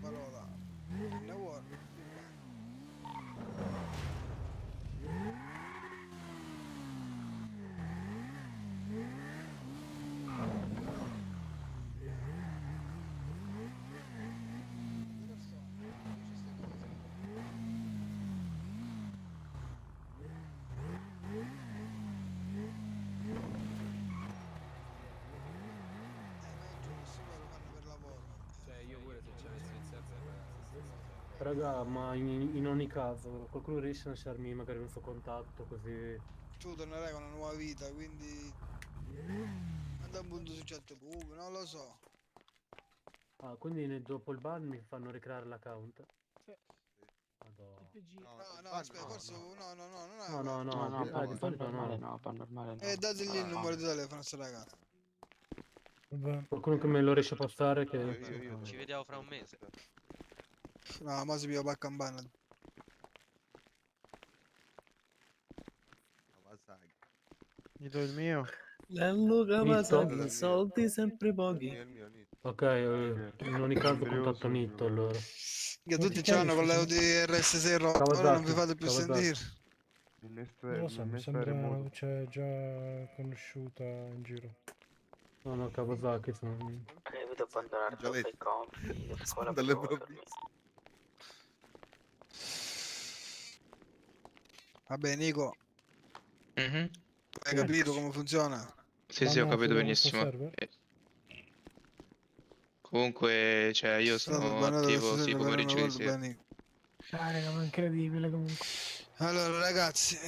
parola lavoro più bani. Due persone, dice ste cose. Ma è giusto, poi lo fanno per lavoro. Cioè, io pure se ci avessi iniziato avrei la stessa cosa. Raga, ma in ogni caso, qualcuno riesce a lasciarmi magari un suo contatto così. Tu tornerai con una nuova vita, quindi manda un punto su chat pub, non lo so. Ah, quindi dopo il ban mi fanno ricreare l'account. Sì. Madonna. TPG. No, il no, ban aspetta, no, forse no. no, no, no, non è No, no, ban. no, No, di, pan, di pan solito normale no. no, pan normale no. Dategli il numero di telefono a sto ragazzo. Vabbè. Qualcuno che me lo riesce a passare che... Io Ci vediamo fra un mese. No, ma si pia pacca in banna. Kawasaki. Gli do il mio. Lello Kawasaki, Nitto. soldi sempre pochi. Il mio, Nitto. Ok, in ogni caso contatto Nitto allora. Che Come tutti ti c'hanno con chiami, l'Audi RS6 rotto, ora non vi fate più Kawasaki. sentire. Non lo so, mi sembra una voce già conosciuta in giro. No, no, Kawasaki sono... Evito abbandonare troppo i compiti di scuola per Dalle dormire. provviste. Vabbè, Nico, Mhm. hai capito come funziona? Sì, sì, ho capito Bannato benissimo. sto server? Comunque, cioè, io Stato sono bannato attivo questo sì server per una pomeriggio di volta, sera. bene. Ah, raga, ma è incredibile comunque. Allora, ragazzi,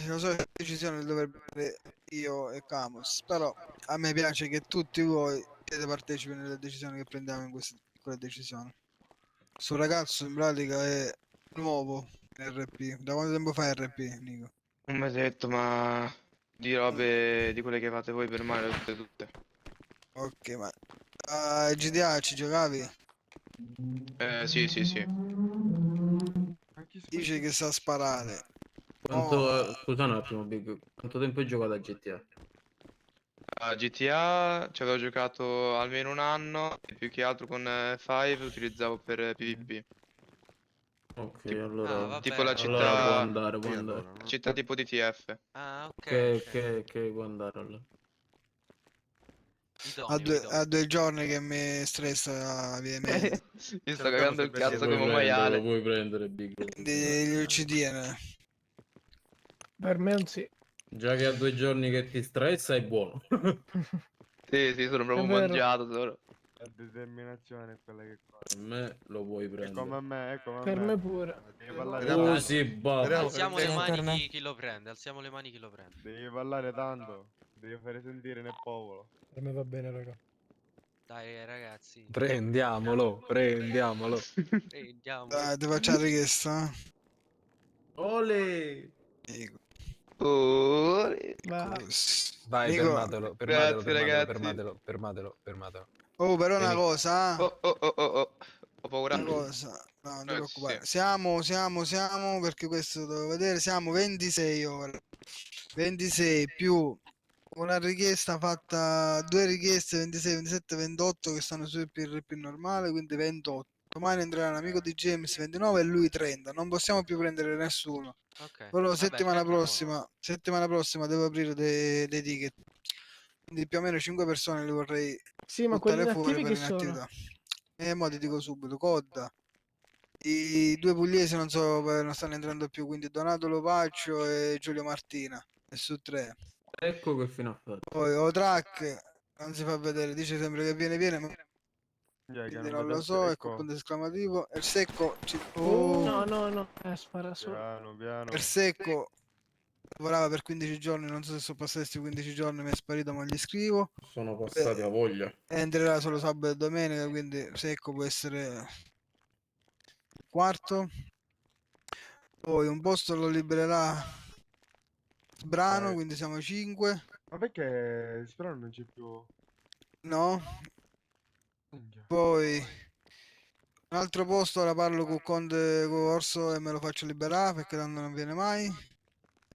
lo so che la decisione la dovrei prendere io e Camus, però a me piace che tutti voi siete partecipi nelle decisioni che prendiamo in queste piccole decisioni. Sto ragazzo in pratica è nuovo in RP. Da quanto tempo fa RP, Nico? Un mesetto, ma di robe di quelle che fate voi per male, tutte. Ok, ma a GTA ci giocavi? Sì, sì, sì. Dice che sa sparare. Quanto, scusa un attimo, Big, quanto tempo hai giocato a GTA? A GTA ci avevo giocato almeno un anno e più che altro con Five utilizzavo per PvP. Ok, Tip- Ah, allora, tipo la vabbè. allora può città, andare, può Sì, andare. allora, no? città tipo DTF. Ah, ok, Che, ok. che può andare allora. Idoneo, A idoneo. 2 giorni che mi stressa via email. Mi sto Cerchiamo cagando il sempre di Lo cazzo puoi come un prendere, lo maiale. puoi prendere, Big, lo puoi prendere. Quindi gli uccidine. Per me è un sì. Già che a 2 giorni che ti stressa è buono. Sì, sì, sono È proprio vero. mangiato. La determinazione è quella che conta. A me lo puoi È come prendere. me, è come Per me. me pure. Devi parlare Speriamo, Oh tanto. sì, speriamo babbo. che non Alziamo le venga. mani per me. chi lo prende, alziamo le mani chi lo prende. Devi parlare tanto. Devi fare sentire nel popolo. Per me va bene, raga. Dai, ragazzi, Prendiamolo, prendiamolo. prendiamolo. Dai, ti faccio la richiesta. Ole! Nico. Oh, Va. Così. Vai, Nico. fermatelo, fermatelo, grazie fermatelo, ragazzi. fermatelo, fermatelo, fermatelo. Oh, però una Vieni. cosa, Oh, oh, oh, oh, oh. Ho paura. una cosa, no, non ti Sì. preoccupare. Siamo, perché questo devo vedere, siamo 26 ore. 26 più una richiesta fatta, due richieste 26, 27, 28 che stanno sul PRP normale, quindi 28. Domani entrerà un amico di James 29 e lui 30. Non possiamo più prendere nessuno. Ok, Però vabbè, 30 buono. settimana prossima devo aprire dei ticket. Quindi più o meno 5 persone li vorrei Sì, ma quelli buttare fuori inattivi per chi sono? inattività. E mo ti dico subito, Codda. I due pugliesi non so, non stanno entrando più, quindi Donato Lopaccio e Giulio Martina. E su 3. Ecco che fine ha fatto. Poi Otrack non si fa vedere, dice sempre che viene, ma Che quindi non non vede lo il so, ecco il secco. punto esclamativo. E il secco, No, no, no. Spara solo. Piano, per piano. secco lavorava per 15 giorni, non so se sono passati questi 15 giorni, mi è sparito, ma gli scrivo. Sono passati a Eh, voglia. entrerà solo sabato e domenica, quindi secco può essere il quarto. Poi un posto lo libererà Sbrano, Dai. quindi siamo 5. Ma perché spero non c'è più. No? Minchia. Poi un altro posto, ora parlo con Conte con Orso e me lo faccio liberare perché tanto non viene mai.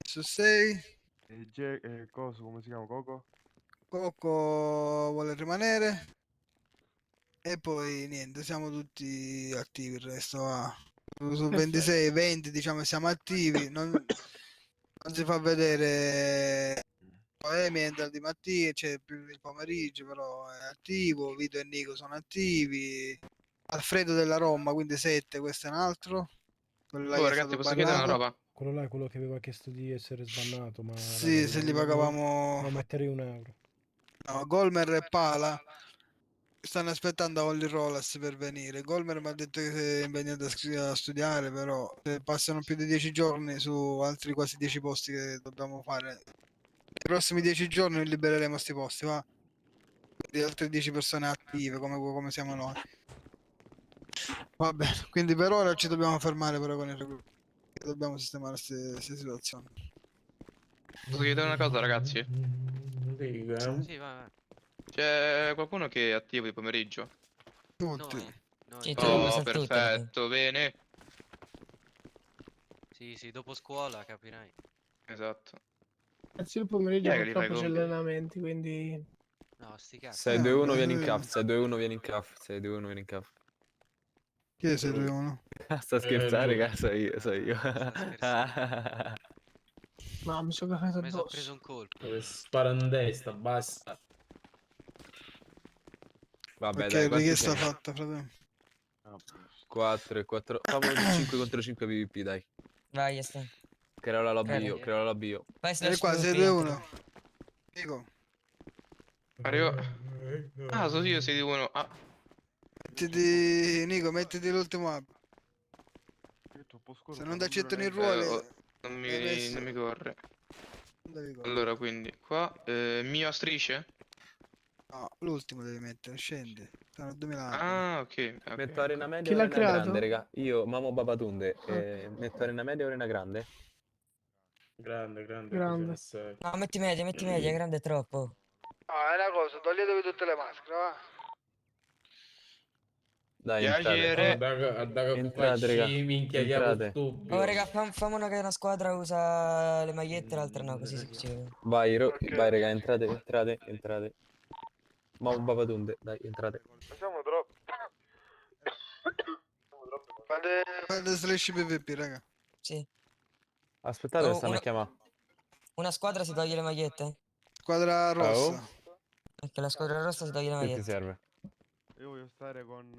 Su 6. E coso, come si chiama? Coco? Cocco vuole rimanere. E poi niente, siamo tutti attivi, il resto va. Su 26, 20 diciamo siamo attivi, non si fa vedere Emendal di mattina, c'è più il pomeriggio, però è attivo, Vito e Nico sono attivi, Alfredo della Roma, quindi 7, questo è un altro, quello là Oh, che è ragazzi, stato posso chiedere una bannato. roba? Quello là è quello che aveva chiesto di essere sbannato, ma Sì, se gli pagavamo... No, metterei €1. No, Golmer e Pala stanno aspettando Holly Rollers per venire. Golmer mi ha detto che è impegnato a studiare, però se passano più di 10 giorni su altri quasi 10 posti che dobbiamo fare, nei prossimi 10 giorni libereremo sti posti, va? Di altre 10 persone attive come siamo noi. Va bene, quindi per ora ci dobbiamo fermare però con il recupero. Dobbiamo sistemare queste situazioni. Posso chiedere una cosa, ragazzi? Dica. Sì, vai, vai. C'è qualcuno che è attivo di pomeriggio? Tutti. Noi. Sì, dovremmo Oh, essere tutti, noi. perfetto, bene. Sì, sì, dopo scuola capirai. Esatto. Sì, il pomeriggio Chi è che li fa i purtroppo c'è compiti? allenamenti, quindi... No, sti cazzi. 6-2-1 vieni in Vabbè, CAF, 6-2-1 vieni in CAF, 6-2-1 vieni in CAF. chi è 621? Sta scherzando, lui. raga, so io. scherzando. No, mi sono cagato Mi sono addosso. preso un colpo. Dove spara in destra, basta. Vabbè, Perché dai, quanti richiesta siamo? fatta, fratello? 4 e 4. Fammi 5 contro 5 PvP, dai. Vai, Este. Creo la lobby Prego. io, creo la lobby io. Vai, E slash qua PvP, 621. Dico, Arrivo. Ah, sono io, sei di uno. Ah, mettiti, Nico, mettiti l'ultimo app. È troppo scuro, Se fa non ti accettano i vedere. ruoli, non hai messo- mi corre. non devi correre. Allora, quindi, qua, mio a strisce? No, l'ultimo devi mettere, scendi. Sono 2000 anni. Ah, ok. ok, Metto arena ok. media Chi o l'ha arena creato? grande, raga. Io, Mamo Babatunde, Ah. metto arena media o arena grande? Grande, grande, Grande. così non sei. No, metti media, grande è troppo. No, è una cosa, toglietevi tutte le maschere, va? Dai, entrate. Piacere. Entrate, raga. minchia, Entrate. stupido. Oh, raga, famo una che una squadra usa le magliette, l'altra no, così si vede. Vai, vai, raga, entrate, entrate, entrate. Mamo Babatunde, dai, entrate. Siamo troppo. Fate slash PvP, raga. Sì. Aspettate, Oh, stanno a una- chiamare. Una squadra si toglie le magliette? Squadra rossa. Perché la squadra rossa si toglie le Che ti magliette. serve? Io voglio stare con...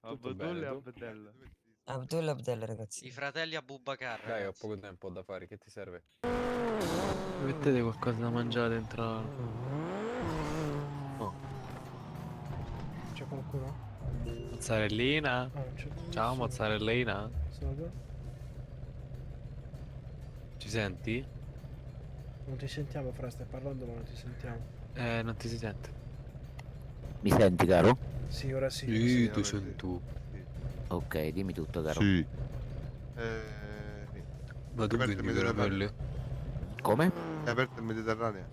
Tutto Abdul bene, e tu? Abdel. Abdel, ragazzi. I fratelli Abubakar, Dai, ho ragazzi. poco tempo da fare, che ti serve? Mettete qualcosa da mangiare dentro. C'è qualcuno? Mozzarellina. Ah, non c'è. Ciao mozzarellina. Salve. Ci senti? Non ti sentiamo, Fra, stai parlando ma non ti sentiamo. Non ti si sente. Mi senti, caro? Sì, ora sì. Sì, ti vabbè, sento. Sì. Ok, dimmi tutto, caro. Sì. Ma tu Aperto vendi il per Mediterraneo. Come? È aperto il Mediterraneo?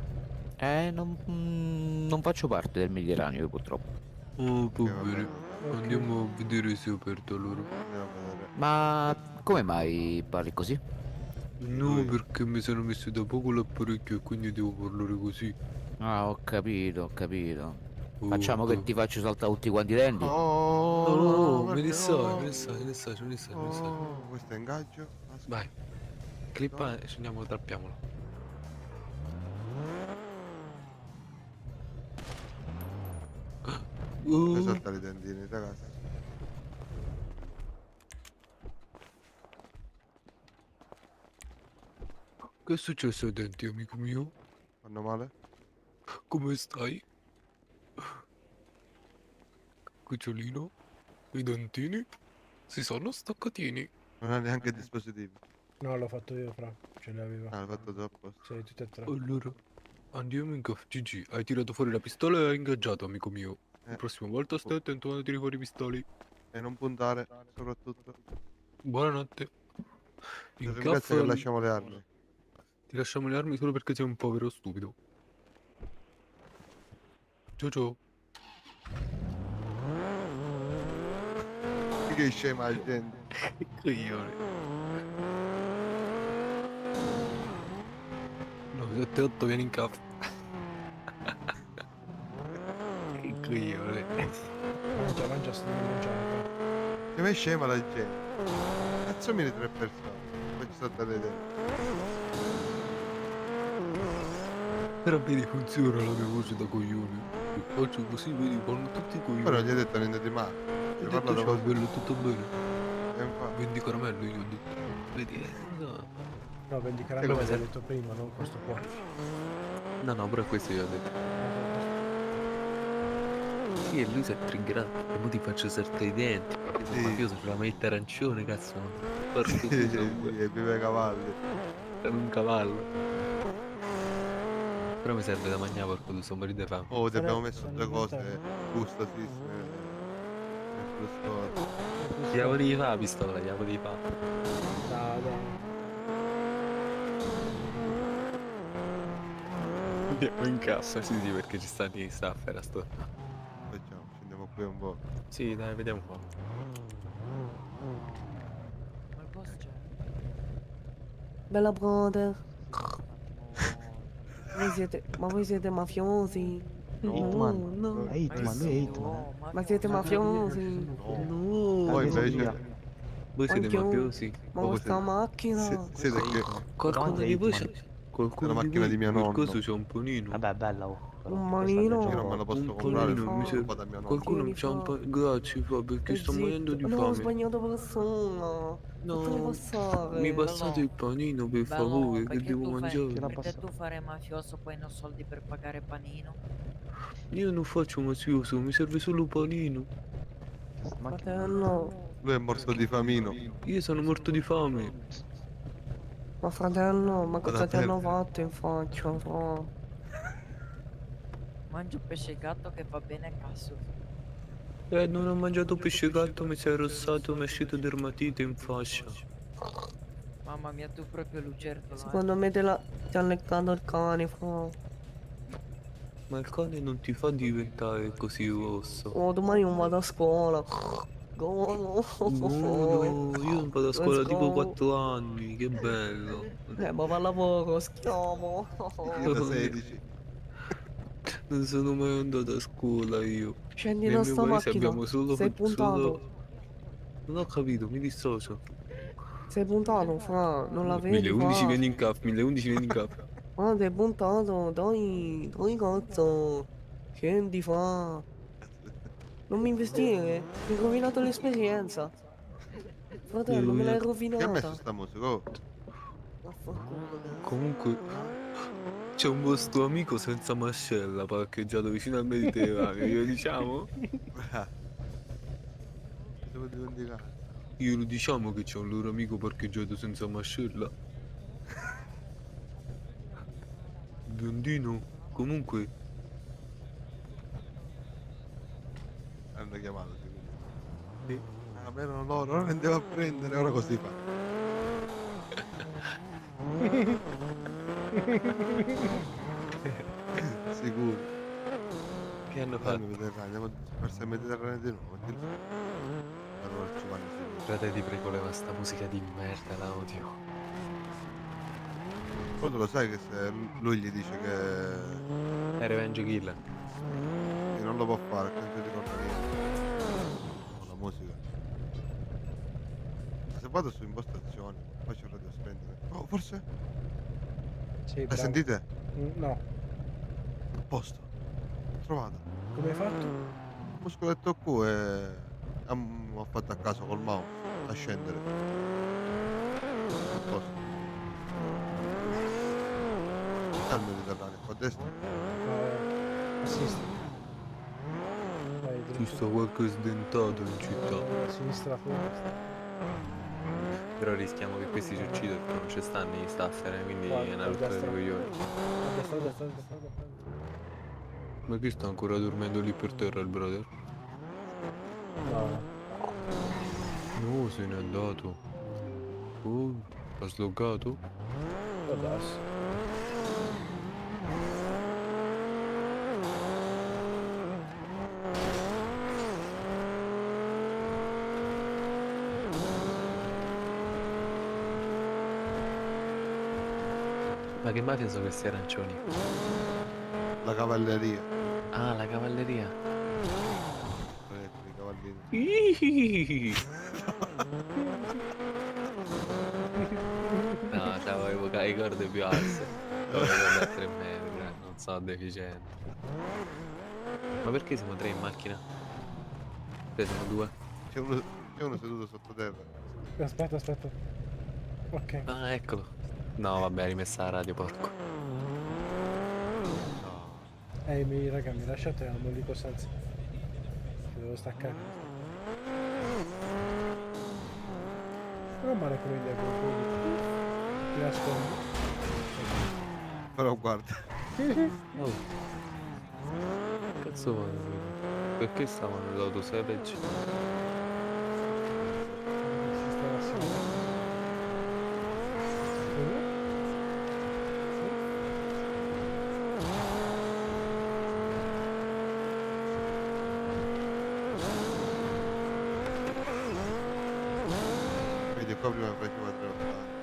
Non faccio parte del Mediterraneo, io, purtroppo. Oh, povero. Andiamo a vedere se è aperto allora. Andiamo a vedere. Ma come mai parli così? No, perché mi sono messo da poco l'apparecchio e quindi devo parlare così. Ah, ho capito, ho capito. Oh, Facciamo che ti faccio saltare tutti quanti i denti? No, no, me ne perché sai, no? me ne sai, me ne sai, me ne sai, me ne sai. Oh, questo è ingaggio. Aspetta. Vai. Clippa e scendiamo, trappiamolo. Fai saltare i dentini, ragazzi. Che è successo ai denti, amico mio? Fanno male? Come stai? Cucciolino? I dentini? Si sono staccatini. Non ha neanche dispositivi. No, l'ho fatto io, Fra. Ce l'aveva. Ah, l'hai fatto troppo. Sì, tutte e tre. Allora, andiamo in CAF. GG, hai tirato fuori la pistola e hai ingaggiato, amico mio. La prossima volta stai attento quando tiri fuori i pistoli. E non puntare, soprattutto. Buonanotte. Ti In ringrazio CAF che lasciamo le armi. ti lasciamo le armi solo perché sei un povero stupido. Ciao ciao. Che scema la gente. Che coglione. No, 7-8 vieni in capo. Che coglione. Mangia, sto mangiando. Che me scema la gente. Cazzo mi 3 persone. Poi ci sto a vedere. Però vedi funziona la mia voce da coglione. Faccio così, vedi, fanno tutti i coglioni. Però non gli hai detto niente di male. Ho Gli detto parlato ciao così. bello, tutto bene. E infatti. Vendi caramello, io ho detto. Vedi, no. No, vendi come caramelle, se- l'hai detto prima, non questo qua. No, però questo io ho detto. Sì, e lui si è triggerato. E mo ti faccio saltare i denti. Io sono Sì. mafioso, c'ho la maglietta arancione, cazzo. Porco Sì, Dio, e vive cavalli. è un cavallo. Però mi serve da mangiare porco tu, sto morendo di fame. Oh, ti abbiamo Sono- messo sono 2 cose diventato- gustosissime. Sullo scorto. Gli volevi fare la pistola, gli volevi fare. Dai. Andiamo in cassa, sì, perché ci sta di staffer a sto. Facciamo, scendiamo qui un po'. Sì, dai, vediamo un po'. Ma il boss c'è. Bella brother. Ma voi siete mafiosi? No, no. Ma Ma siete mafiosi? No. Poi invece Voi siete Anche io. mafiosi? Ma voi questa macchina? siete che Qualcuno di voi c'è? è Qualcuno la di macchina voi di mio per nonno. caso c'è un panino? Un manino? Io non me lo posso Un comprare, panino, lo mi compro serve. da mio nonno. Qualcuno Tieni c'ha un qua. panino? Grazie, fa, perché sto morendo di No, ho fame. sbagliato persona. Fatemi No, passare. mi passate il panino per favore, che devo mangiare. Perché tu fare mafioso poi non ho soldi per pagare panino? Io non faccio mafioso, mi serve solo un panino. Fratello, Lui è morto di famino. Io sono morto di fame. ma fratello, ma cosa ti te. hanno fatto in faccia? Fra? Mangio pesce gatto che va bene a caso. Non ho mangiato pesce gatto, mi si è rossato, mi è uscito dermatite in fascia. Mamma mia, tu proprio lucertola. Secondo me ti ha leccato il cane, fra. Ma il cane non ti fa diventare così rosso. Oh, domani non vado a scuola. Godo. No, io non vado a scuola Let's tipo go. 4 anni, che bello. Ma va al lavoro, schiavo. Io da 16. Non sono mai andato a scuola io. Scendi Nel da mio sta paese macchina. abbiamo solo... Sei puntato. Non ho capito, mi dissocio. Sei puntato, fra. Non la vedi, 1011 fra. vieni in cap, 1011 vieni in cap. Ah, sei puntato. Dai, cazzo. Scendi, fra. Non mi investire. Mi hai rovinato l'esperienza. Fratello, me l'hai Chi ha messo rovinata. sta musica? Oh. Vaffanculo. Comunque, c'è un vostro amico senza mascella parcheggiato vicino al Mediterraneo, glielo diciamo? Devo dimenticare. Glielo diciamo che c'è un loro amico parcheggiato senza mascella. Biondino, comunque, Hanno chiamato sicuro. Sì. Ah, ma erano loro, ora andiamo a prendere, ora così fa. Sicuro. che hanno Andiamo fatto? al Mediterraneo, andiamo verso il Mediterraneo di nuovo. Allora ci vanno sicuro. Frate, ti prego, leva sta musica di merda, la odio. Poi tu lo sai che se lui gli dice che È Revenge Killer. non lo può fare, che non ti ricorda niente. Con la musica. Ma se vado su impostazioni, poi c'è il radio spendere. Oh, forse? Sì, La bravo. sentite? No. A posto. Trovata. Come hai fatto? Il muscoletto Q e ho fatto a caso col mouse a scendere. A posto. Al Mediterraneo, qua a destra. A sinistra. Vai, Ci dritto. sta qualche sdentato in città. A sinistra fuori. Però rischiamo che questi ci uccidano perché non ci stanno i staffer, quindi Guarda, è una a rottura di destra. coglioni. A destra, a destra, a destra, a destra. Ma che sta ancora dormendo lì per terra il brother? No. No, se n'è andato. Oh, ha sloggato? Può darsi. Ma che mafia sono questi arancioni? La cavalleria. Ah, la cavalleria. I cavallini. No, c'avevo i corde più asse. Avevo da 3 metri, non so, deficiente. Ma perché siamo 3 in macchina? Te siamo 2. C'è uno seduto sottoterra. Aspetta, aspetta. Ok. Ah, eccolo. No, vabbè, rimessa la radio, porco. No. Raga, mi lasciate al mollico senza. Ci devo staccare. Non male come idea, ti nascondo. Però guarda. Oh. Cazzo vuoi? Perché stavano nell'auto savage? Si stava assieme. Vedi qua prima faceva 380.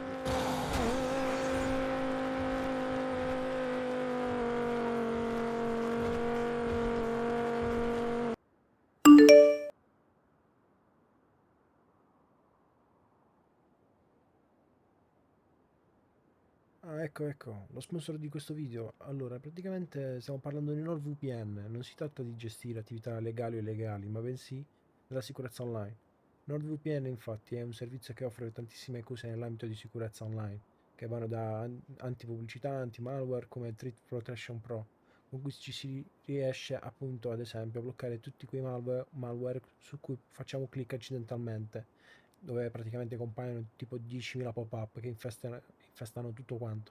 Ah, ecco, lo sponsor di questo video. Allora, praticamente stiamo parlando di NordVPN. Non si tratta di gestire attività legali o illegali, ma bensì della sicurezza online. NordVPN, infatti, è un servizio che offre tantissime cose nell'ambito di sicurezza online, che vanno da antipubblicità, anti-malware come Threat Protection Pro, con cui ci si riesce appunto, ad esempio, a bloccare tutti quei malware su cui facciamo clic accidentalmente, dove praticamente compaiono tipo 10.000 pop-up che infestano tutto quanto,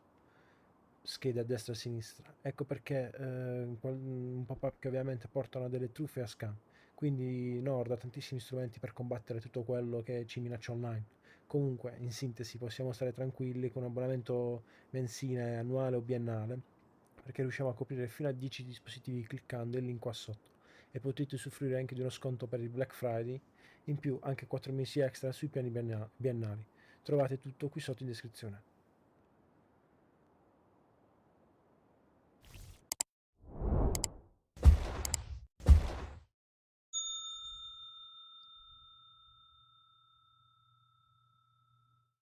schede a destra e a sinistra. Ecco perché un pop-up che ovviamente portano a delle truffe e a scam. Quindi Nord ha tantissimi strumenti per combattere tutto quello che ci minaccia online. Comunque, in sintesi, possiamo stare tranquilli con un abbonamento mensile, annuale o biennale, perché riusciamo a coprire fino a 10 dispositivi cliccando il link qua sotto. E potete usufruire anche di uno sconto per il Black Friday, in più anche 4 mesi extra sui piani biennali. Trovate tutto qui sotto in descrizione.